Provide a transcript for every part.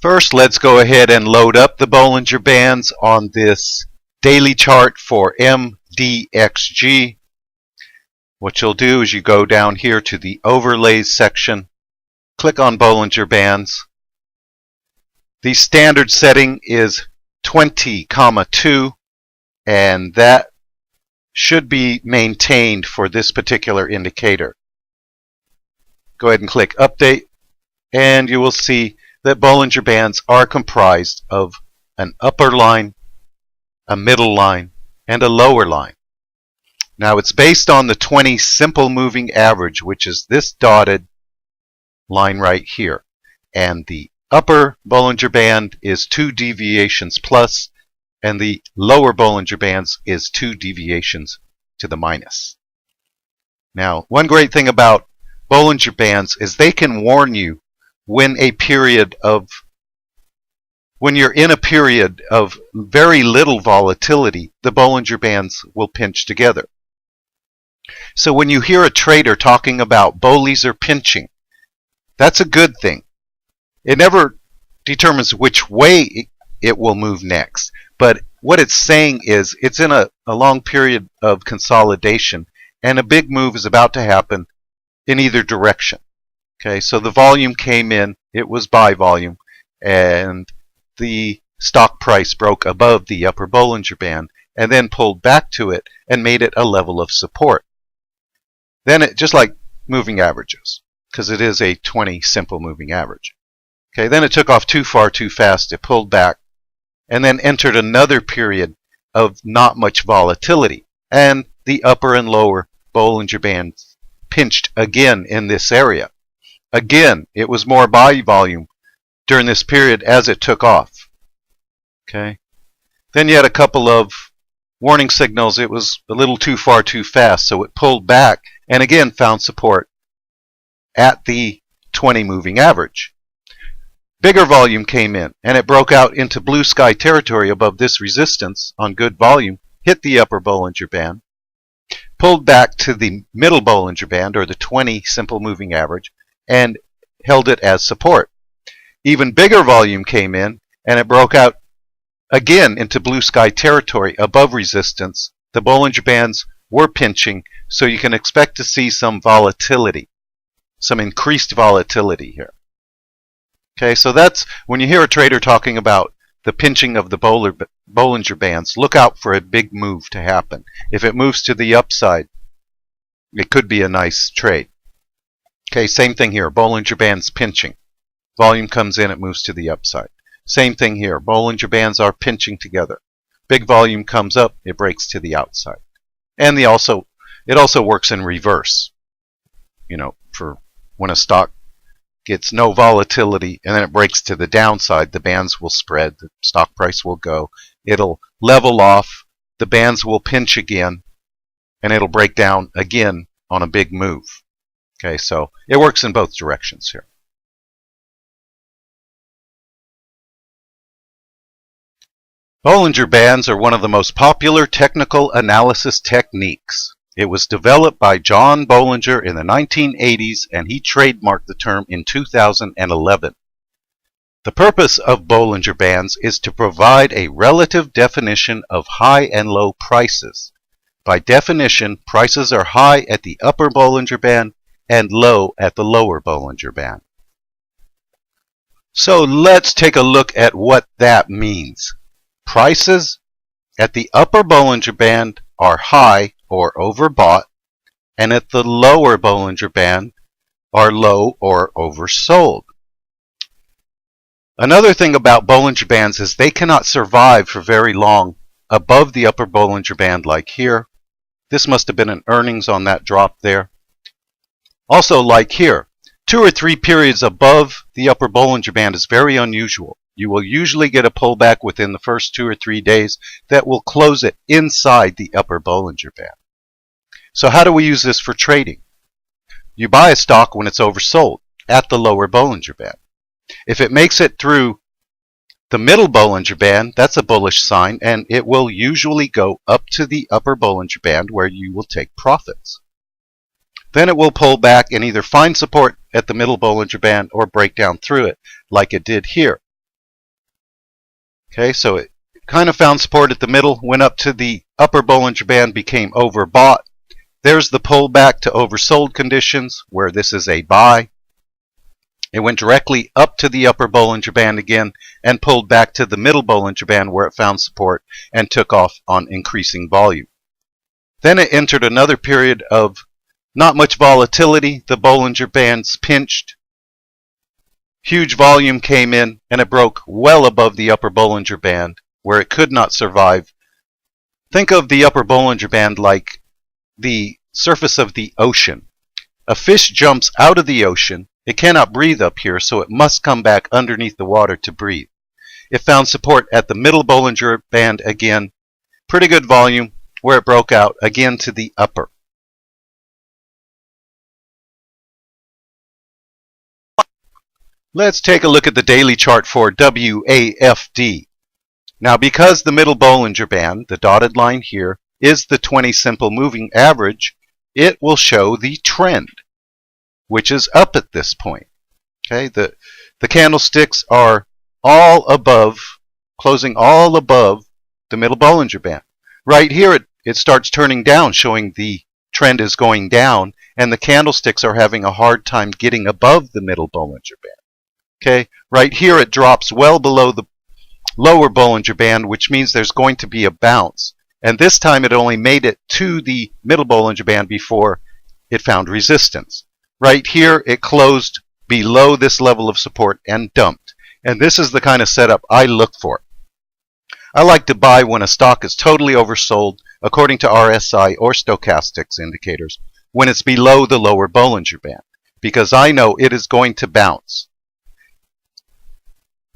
First, let's go ahead and load up the Bollinger Bands on this daily chart for MDXG. What you'll do is you go down here to the Overlays section, click on Bollinger Bands. The standard setting is 20,2, and that should be maintained for this particular indicator. Go ahead and click Update, and you will see that Bollinger Bands are comprised of an upper line, a middle line, and a lower line. Now it's based on the 20 simple moving average, which is this dotted line right here. And the upper Bollinger Band is 2 deviations plus, and the lower Bollinger Bands is 2 deviations to the minus. Now, one great thing about Bollinger Bands is they can warn you when you're in a period of very little volatility, the Bollinger Bands will pinch together. So when you hear a trader talking about Bollies are pinching, that's a good thing. It never determines which way it will move next, but what it's saying is it's in a long period of consolidation, and a big move is about to happen in either direction. Okay, so the volume came in, it was buy volume, and the stock price broke above the upper Bollinger Band and then pulled back to it and made it a level of support. Then it, just like moving averages, because it is a 20 simple moving average. Okay, then it took off too far too fast, it pulled back, and then entered another period of not much volatility, and the upper and lower Bollinger Bands pinched again in this area. Again, it was more buy volume during this period as it took off. Okay, then you had a couple of warning signals. It was a little too far too fast, so it pulled back and again found support at the 20 moving average. Bigger volume came in and it broke out into blue sky territory above this resistance on good volume, hit the upper Bollinger Band, pulled back to the middle Bollinger Band, or the 20 simple moving average, and held it as support. Even bigger volume came in and it broke out again into blue sky territory above resistance. The Bollinger Bands were pinching, so you can expect to see some volatility, some increased volatility here. Okay, so that's when you hear a trader talking about the pinching of the Bollinger Bands, look out for a big move to happen. If it moves to the upside, it could be a nice trade. Okay, same thing here, Bollinger Bands pinching. Volume comes in, it moves to the upside. Same thing here, Bollinger Bands are pinching together. Big volume comes up, it breaks to the outside. And it also works in reverse. You know, for when a stock gets no volatility and then it breaks to the downside, the bands will spread, the stock price will go, it'll level off, the bands will pinch again, and it'll break down again on a big move. Okay, so it works in both directions here. Bollinger Bands are one of the most popular technical analysis techniques. It was developed by John Bollinger in the 1980s, and he trademarked the term in 2011. The purpose of Bollinger Bands is to provide a relative definition of high and low prices. By definition, prices are high at the upper Bollinger Band and low at the lower Bollinger Band. So let's take a look at what that means. Prices at the upper Bollinger Band are high or overbought, and at the lower Bollinger Band are low or oversold. Another thing about Bollinger Bands is they cannot survive for very long above the upper Bollinger Band like here. This must have been an earnings on that drop there. Also, like here, 2 or 3 periods above the upper Bollinger Band is very unusual. You will usually get a pullback within the first 2 or 3 days that will close it inside the upper Bollinger Band. So how do we use this for trading? You buy a stock when it's oversold at the lower Bollinger Band. If it makes it through the middle Bollinger Band, that's a bullish sign, and it will usually go up to the upper Bollinger Band where you will take profits. Then it will pull back and either find support at the middle Bollinger Band or break down through it like it did here. Okay, so it kind of found support at the middle, went up to the upper Bollinger Band, became overbought. There's the pullback to oversold conditions where this is a buy. It went directly up to the upper Bollinger Band again and pulled back to the middle Bollinger Band where it found support and took off on increasing volume. Then it entered another period of not much volatility. The Bollinger Bands pinched. Huge volume came in and it broke well above the upper Bollinger Band where it could not survive. Think of the upper Bollinger Band like the surface of the ocean. A fish jumps out of the ocean. It cannot breathe up here, so it must come back underneath the water to breathe. It found support at the middle Bollinger Band again. Pretty good volume where it broke out again to the upper. Let's take a look at the daily chart for WAFD. Now, because the middle Bollinger Band, the dotted line here, is the 20 simple moving average, it will show the trend, which is up at this point. Okay, the candlesticks are all above, closing all above the middle Bollinger Band. Right here, it starts turning down, showing the trend is going down, and the candlesticks are having a hard time getting above the middle Bollinger Band. Okay, right here it drops well below the lower Bollinger Band, which means there's going to be a bounce. And this time it only made it to the middle Bollinger Band before it found resistance. Right here it closed below this level of support and dumped. And this is the kind of setup I look for. I like to buy when a stock is totally oversold according to RSI or stochastics indicators when it's below the lower Bollinger Band, because I know it is going to bounce.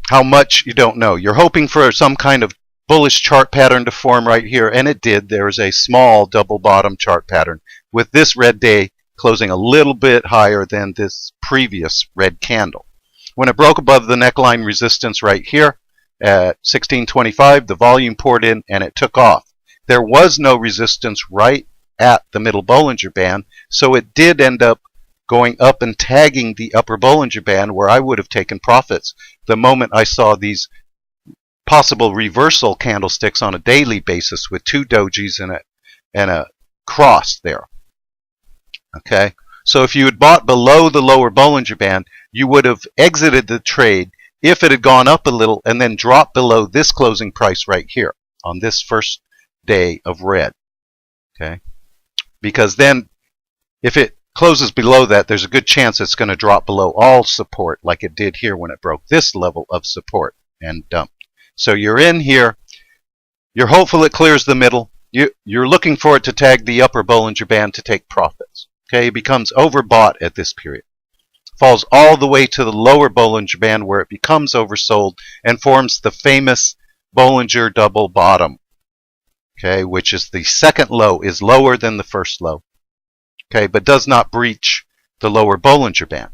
How much, you don't know. You're hoping for some kind of bullish chart pattern to form right here, and it did. There is a small double bottom chart pattern with this red day closing a little bit higher than this previous red candle. When it broke above the neckline resistance right here at 1625, the volume poured in and it took off. There was no resistance right at the middle Bollinger Band, so it did end up going up and tagging the upper Bollinger Band where I would have taken profits the moment I saw these possible reversal candlesticks on a daily basis with two dojis and a cross there. Okay, so if you had bought below the lower Bollinger Band, you would have exited the trade if it had gone up a little and then dropped below this closing price right here on this first day of red. Okay, because then if it closes below that, there's a good chance it's going to drop below all support like it did here when it broke this level of support and dumped. So you're in here, you're hopeful it clears the middle, you're looking for it to tag the upper Bollinger Band to take profits. Okay, it becomes overbought at this period. Falls all the way to the lower Bollinger Band where it becomes oversold and forms the famous Bollinger double bottom. Okay, which is the second low is lower than the first low. Okay, but does not breach the lower Bollinger Band.